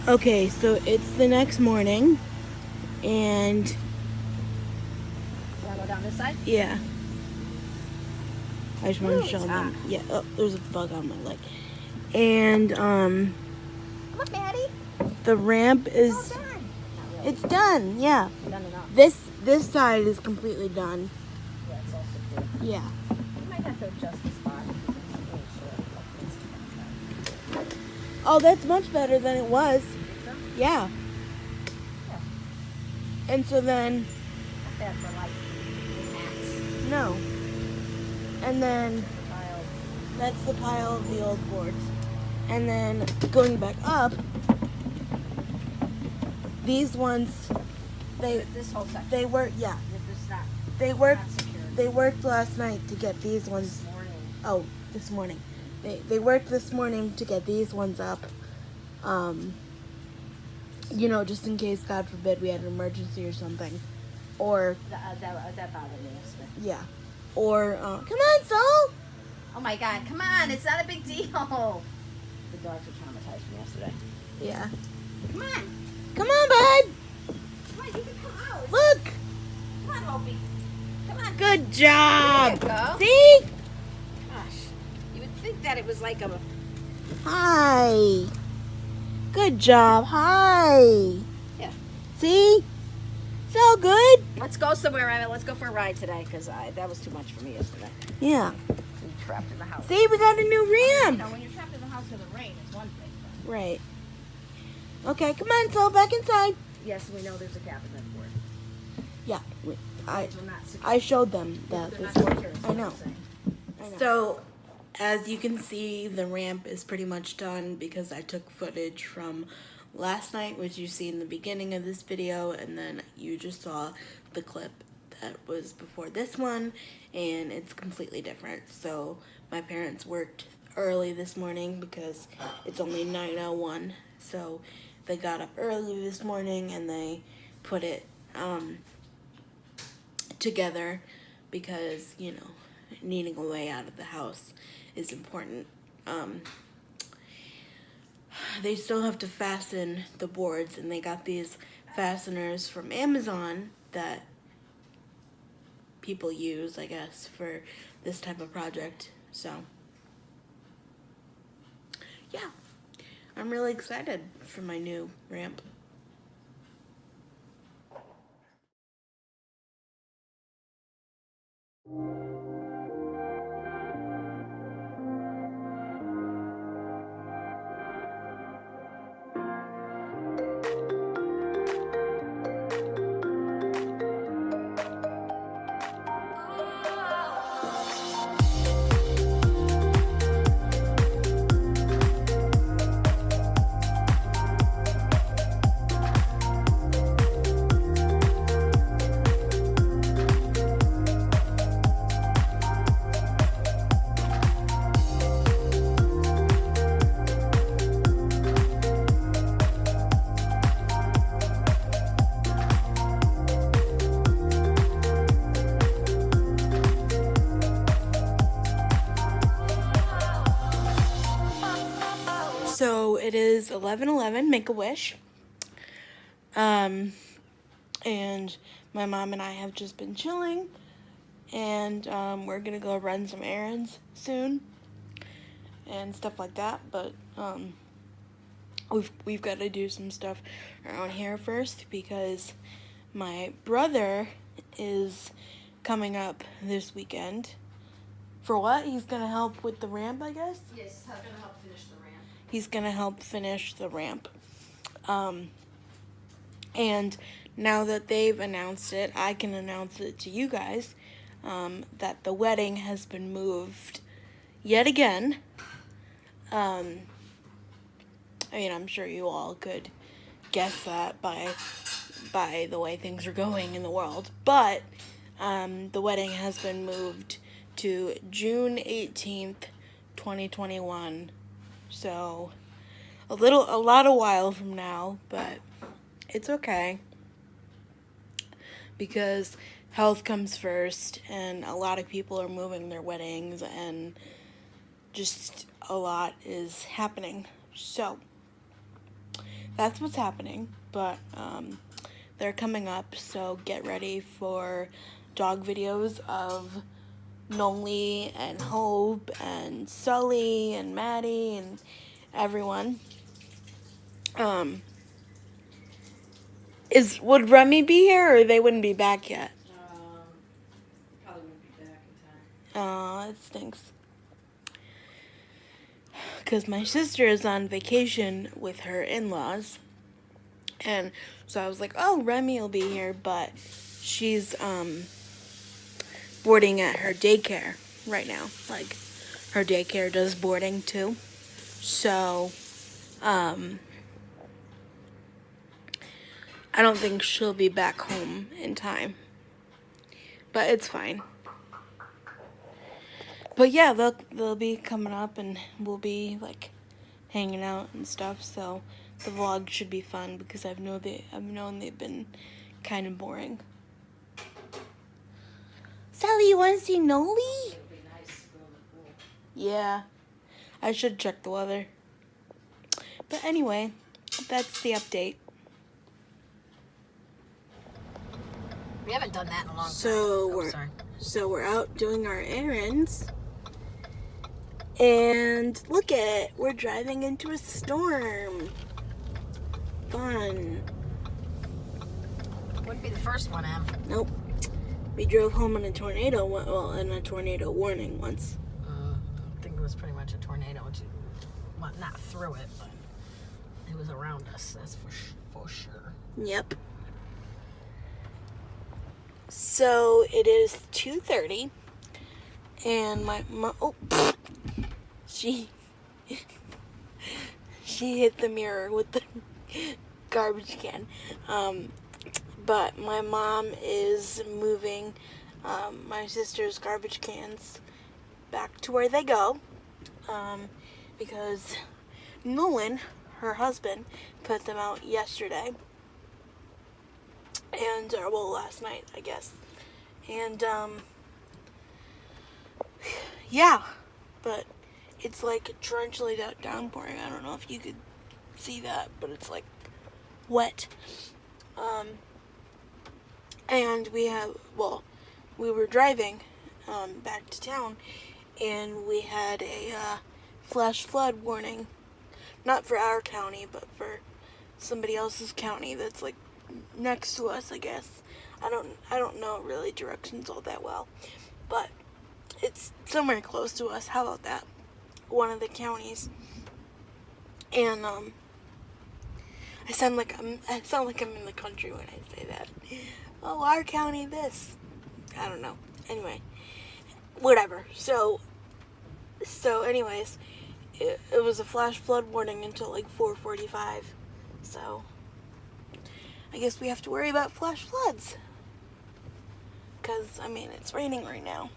Okay, so it's the next morning, and Want to go down this side? yeah, I just want Ooh, to show it's them. hot. Yeah, oh, there's a bug on my leg, and Come on, Maddie. the ramp It's all is done. Not really. it's done. Yeah, Done enough. this side is completely done. Yeah, it's all secure. Yeah. You might have to adjust the spot. I'm not really sure. Oh, that's much better than it was. Think so? Yeah. Yeah. And so then Not bad for like mats. no, and then Tile. that's the pile of the old boards, and then going back up, these ones This whole section. they work. Yeah, It's not. they worked. Not secured. They worked last night to get these ones. This morning. Oh, this morning. They worked this morning to get these ones up. Just in case, God forbid, we had an emergency or something. Or, That bothered me yesterday. yeah. Or, come on, Sol! Oh my God! Come on! It's not a big deal. The dogs were traumatized from yesterday. Yeah. Come on! Come on, bud! Come on! You can come out. Look! Come on, Opie. Come on. Good job! There you go. See? Gosh, you would think that it was like a. Hi. Good job. Hi. Yeah. See? It's all good? Let's go somewhere, Emma. Let's go for a ride today, because that was too much for me yesterday. Yeah. Being trapped in the house. See, we got a new You ramp. know, when you're trapped in the house because of rain, it's one thing. But Right. Okay, come on, Sol, back inside. yes, we know there's a cabinet for it. Yeah, I Kids will not secure. I showed them that They're not before. secure, is I what know. I'm saying. I know. So, as you can see, the ramp is pretty much done because I took footage from last night, which you see in the beginning of this video, and then you just saw the clip that was before this one, and it's completely different. So, my parents worked early this morning because it's only 9:01, so they got up early this morning and they put it together because, needing a way out of the house is important. They still have to fasten the boards, and they got these fasteners from Amazon that people use, I guess, for this type of project. So, yeah, I'm really excited for my new ramp. So it is 11:11. Make a wish. And my mom and I have just been chilling, and we're gonna go run some errands soon, and stuff like that. But we've got to do some stuff around here first because my brother is coming up this weekend. For what? He's gonna help with the ramp, I guess. Yes, how gonna help finish the ramp? He's gonna help finish the ramp. And now that they've announced it, I can announce it to you guys that the wedding has been moved yet again. I'm sure you all could guess that by the way things are going in the world. But the wedding has been moved to June 18th, 2021. So a while from now, but it's okay because health comes first, and a lot of people are moving their weddings, and just a lot is happening. So that's what's happening. But they're coming up, so get ready for dog videos of Noli and Hope and Sully and Maddie and everyone. Would Remy be here, or they wouldn't be back yet? Probably won't be back in time. Oh, that stinks. Because my sister is on vacation with her in-laws. And so I was like, oh, Remy will be here, but she's boarding at her daycare right now. Like, her daycare does boarding too. So, I don't think she'll be back home in time. But it's fine. But yeah, they'll be coming up and we'll be like hanging out and stuff. So the vlog should be fun because I've known they've been kind of boring. Sally, you want to see Noli? It would be nice to go in the pool. Yeah, I should check the weather. But anyway, that's the update. We haven't done that in a long time. So we're out doing our errands. And look at it, we're driving into a storm. Fun. Wouldn't be the first one, Em. Nope. We drove home in a tornado, in a tornado warning once. I think it was pretty much a tornado. Well, not through it, but it was around us. That's for sure. Yep. So it is 2:30, and my mom. Oh, she hit the mirror with the garbage can. But my mom is moving my sister's garbage cans back to where they go, because Nolan, her husband, put them out yesterday. And, last night, I guess. And, yeah. But it's like torrentially downpouring. I don't know if you could see that, but it's like wet. And we were driving, back to town, and we had a, flash flood warning. Not for our county, but for somebody else's county that's like next to us, I guess. I don't know really directions all that well, but it's somewhere close to us. How about that? One of the counties. And I sound like I'm in the country when I say that. Oh, our county this. I don't know. Anyway, whatever. So anyways, it was a flash flood warning until like 4:45. So I guess we have to worry about flash floods. Because, it's raining right now.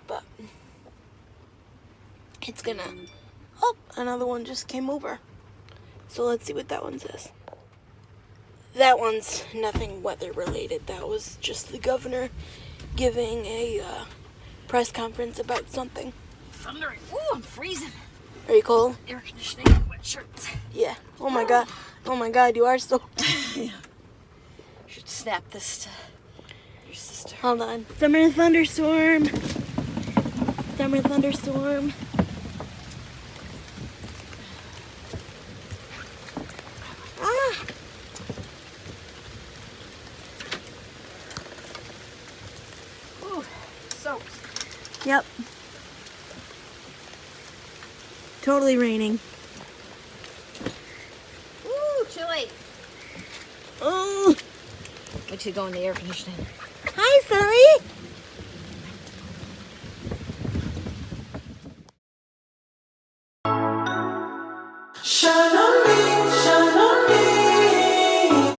But it's gonna... Oh, another one just came over. So let's see what that one says. That one's nothing weather related. That was just the governor giving a press conference about something. Thundering. Ooh, I'm freezing. Are you cold? Air conditioning and wet shirts. Yeah. Oh my god. Oh my god, you are so... Yeah. Should snap this to your sister. Hold on. Summer thunderstorm. Summer thunderstorm. Ah! Ooh, soaked. Yep. Totally raining. Ooh, chilly. Oh! Wait till you go in the air conditioning. Hi, Sully. Shut